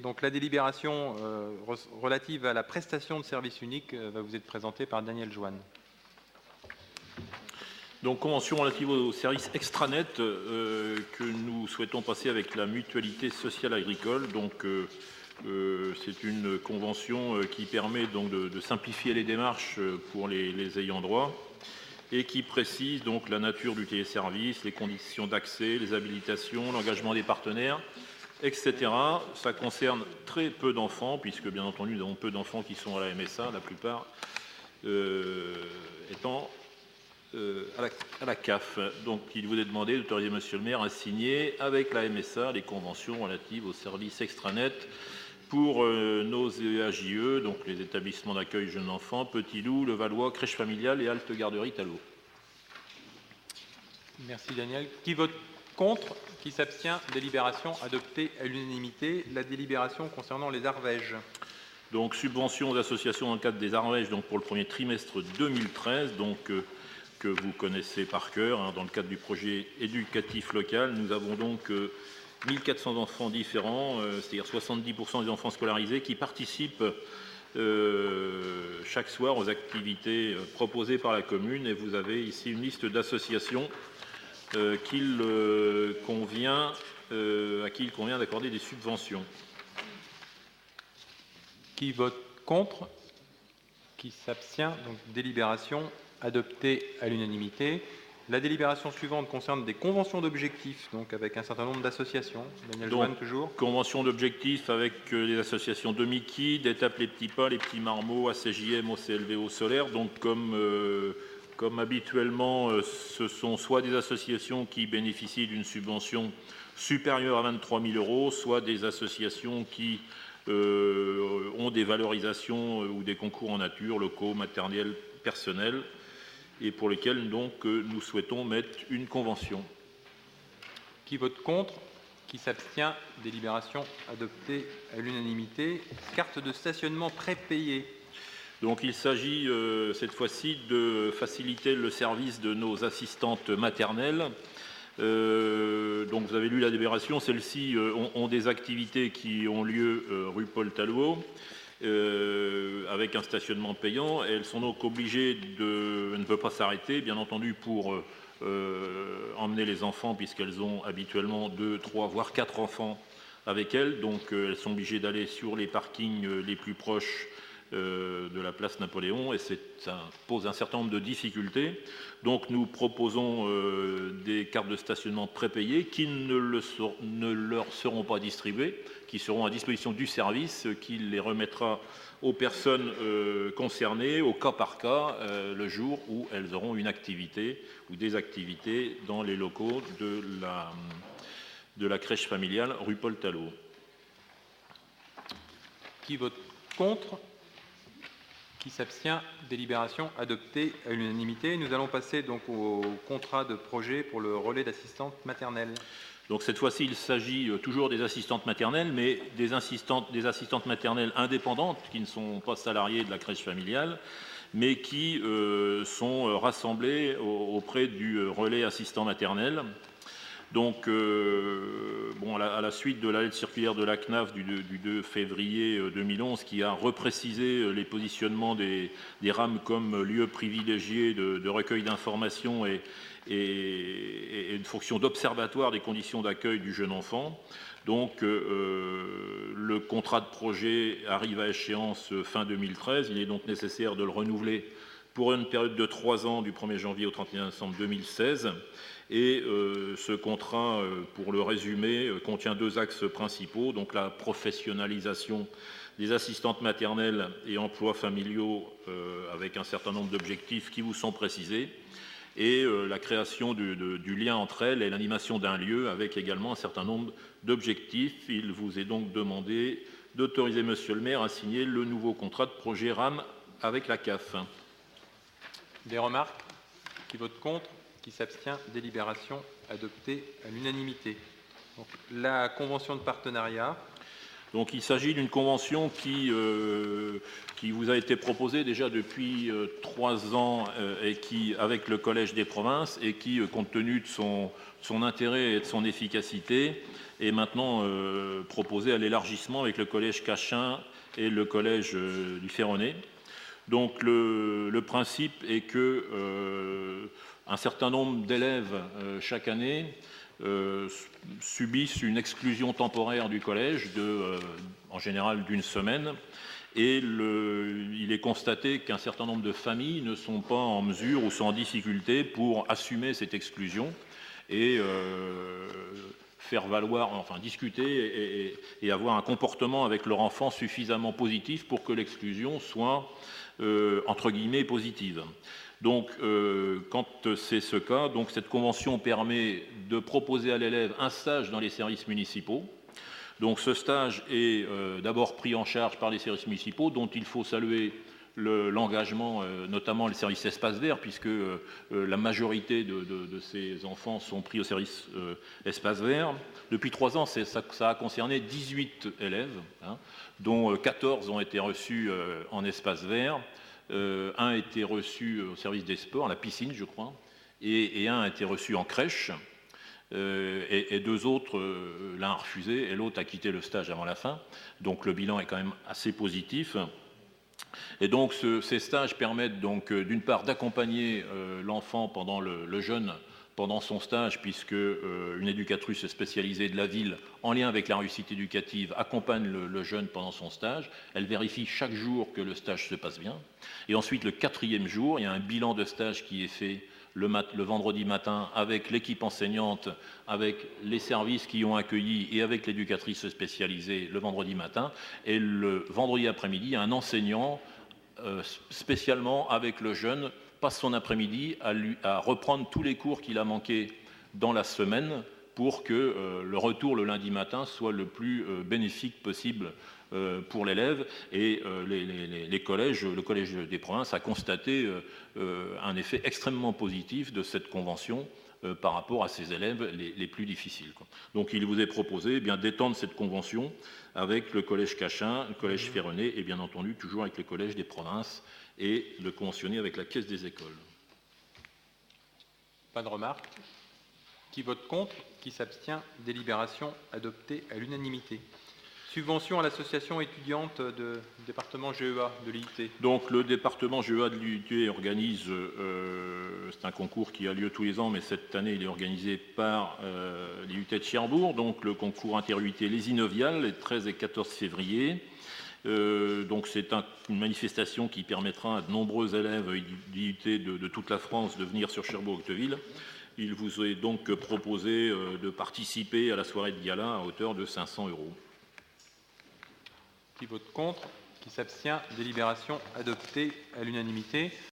Donc la délibération relative à la prestation de service unique va vous être présentée par Daniel Joanne. Donc, convention relative au service extranet que nous souhaitons passer avec la mutualité sociale agricole. Donc, c'est une convention qui permet donc de simplifier les démarches pour les ayants droit et qui précise donc la nature du téléservice, les conditions d'accès, les habilitations, l'engagement des partenaires, etc. Ça concerne très peu d'enfants, puisque bien entendu nous avons peu d'enfants qui sont à la MSA, la plupart étant à la CAF. Donc il vous est demandé d'autoriser Monsieur le maire à signer avec la MSA les conventions relatives aux services extranet pour nos EAJE, donc les établissements d'accueil jeunes enfants, Petit Loup, Le Valois, crèche familiale et halte garderie Talot. Merci Daniel. Qui vote contre? Qui s'abstient? Délibération adoptée à l'unanimité. La délibération concernant les Arvèges. Donc subvention aux associations dans le cadre des Arvèges donc pour le premier trimestre 2013, donc que vous connaissez par cœur, hein, dans le cadre du projet éducatif local. Nous avons donc 1400 enfants différents, c'est-à-dire 70% des enfants scolarisés qui participent chaque soir aux activités proposées par la commune. Et vous avez ici une liste d'associations à qui il convient d'accorder des subventions. Qui vote contre? Qui s'abstient? Donc délibération adoptée à l'unanimité. La délibération suivante concerne des conventions d'objectifs, donc avec un certain nombre d'associations. Daniel Joanne, toujours. Convention d'objectifs avec les associations de Mickey, d'Étape les Petits Pas, les Petits Marmots, ACJM, OCLV, Solaire. Donc comme habituellement, ce sont soit des associations qui bénéficient d'une subvention supérieure à 23 000 €, soit des associations qui ont des valorisations ou des concours en nature, locaux, matériels, personnels, et pour lesquels donc nous souhaitons mettre une convention. Qui vote contre? Qui s'abstient? Délibération adoptée à l'unanimité. Carte de stationnement prépayée. Donc il s'agit cette fois-ci de faciliter le service de nos assistantes maternelles. Donc vous avez lu la délibération, celles-ci ont des activités qui ont lieu rue Paul Talot, avec un stationnement payant. Elles sont donc obligées elles ne peuvent pas s'arrêter, bien entendu, pour emmener les enfants, puisqu'elles ont habituellement 2, 3, voire 4 enfants avec elles. Donc elles sont obligées d'aller sur les parkings les plus proches de la place Napoléon, et ça pose un certain nombre de difficultés. Donc nous proposons des cartes de stationnement prépayées qui ne leur seront pas distribuées, qui seront à disposition du service, qui les remettra aux personnes concernées au cas par cas le jour où elles auront une activité ou des activités dans les locaux de la crèche familiale rue Paul Talot. Qui vote contre? Qui s'abstient? Délibération adoptée à l'unanimité. Nous allons passer donc au contrat de projet pour le relais d'assistantes maternelles. Donc cette fois-ci, il s'agit toujours des assistantes maternelles, mais des assistantes maternelles indépendantes qui ne sont pas salariées de la crèche familiale, mais qui sont rassemblées auprès du relais assistant maternel. Donc, à la suite de la lettre circulaire de la CNAF du 2 février 2011, qui a reprécisé les positionnements des RAM comme lieu privilégié de recueil d'informations et une fonction d'observatoire des conditions d'accueil du jeune enfant. Donc, le contrat de projet arrive à échéance fin 2013. Il est donc nécessaire de le renouveler pour une période de 3 ans, du 1er janvier au 31 décembre 2016. Et ce contrat, pour le résumer, contient 2 axes principaux, donc la professionnalisation des assistantes maternelles et emplois familiaux avec un certain nombre d'objectifs qui vous sont précisés, et la création du lien entre elles et l'animation d'un lieu avec également un certain nombre d'objectifs. Il vous est donc demandé d'autoriser Monsieur le maire à signer le nouveau contrat de projet RAM avec la CAF. Des remarques? Qui vote contre? Qui s'abstient? Délibération adoptée à l'unanimité. La convention de partenariat. Donc il s'agit d'une convention qui vous a été proposée déjà depuis 3 ans et qui, avec le Collège des provinces, et qui, compte tenu de son intérêt et de son efficacité, est maintenant proposée à l'élargissement avec le Collège Cachin et le Collège du Ferronnet. Donc le principe est que un certain nombre d'élèves chaque année subissent une exclusion temporaire du collège, en général d'une semaine, et il est constaté qu'un certain nombre de familles ne sont pas en mesure ou sont en difficulté pour assumer cette exclusion et faire valoir, enfin discuter et avoir un comportement avec leur enfant suffisamment positif pour que l'exclusion soit entre guillemets positive. Donc, quand c'est ce cas, donc cette convention permet de proposer à l'élève un stage dans les services municipaux. Donc, ce stage est d'abord pris en charge par les services municipaux, dont il faut saluer l'engagement, notamment les services espaces verts, puisque la majorité de ces enfants sont pris au service espaces verts. Depuis 3 ans, ça a concerné 18 élèves, dont 14 ont été reçus en espaces verts. Un a été reçu au service des sports, à la piscine, je crois, et un a été reçu en crèche, et 2 autres, l'un a refusé et l'autre a quitté le stage avant la fin. Donc le bilan est quand même assez positif. Et donc ces stages permettent donc d'une part d'accompagner l'enfant pendant le jeune pendant son stage, puisque une éducatrice spécialisée de la ville, en lien avec la réussite éducative, accompagne le jeune pendant son stage. Elle vérifie chaque jour que le stage se passe bien. Et ensuite, le 4e jour, il y a un bilan de stage qui est fait le vendredi matin avec l'équipe enseignante, avec les services qui ont accueilli et avec l'éducatrice spécialisée le vendredi matin. Et le vendredi après-midi, un enseignant spécialement avec le jeune passe son après-midi à reprendre tous les cours qu'il a manqués dans la semaine pour que le retour le lundi matin soit le plus bénéfique possible pour l'élève. Et le Collège des provinces a constaté un effet extrêmement positif de cette convention par rapport à ces élèves les plus difficiles. Donc il vous est proposé d'étendre cette convention avec le Collège Cachin, le Collège Ferronnet et bien entendu toujours avec les collèges des provinces et de conventionner avec la Caisse des écoles. Pas de remarques. Qui vote contre? Qui s'abstient? Délibération adoptée à l'unanimité. Subvention à l'association étudiante du département GEA de l'IUT. Donc le département GEA de l'IUT organise, c'est un concours qui a lieu tous les ans, mais cette année il est organisé par l'IUT de Cherbourg, donc le concours inter-UIT Les Innoviales, les 13 et 14 février. Donc c'est une manifestation qui permettra à de nombreux élèves d'IUT de toute la France de venir sur Cherbourg-Octeville. Il vous est donc proposé de participer à la soirée de gala à hauteur de 500 €. Qui vote contre? Qui s'abstient? Délibération adoptée à l'unanimité.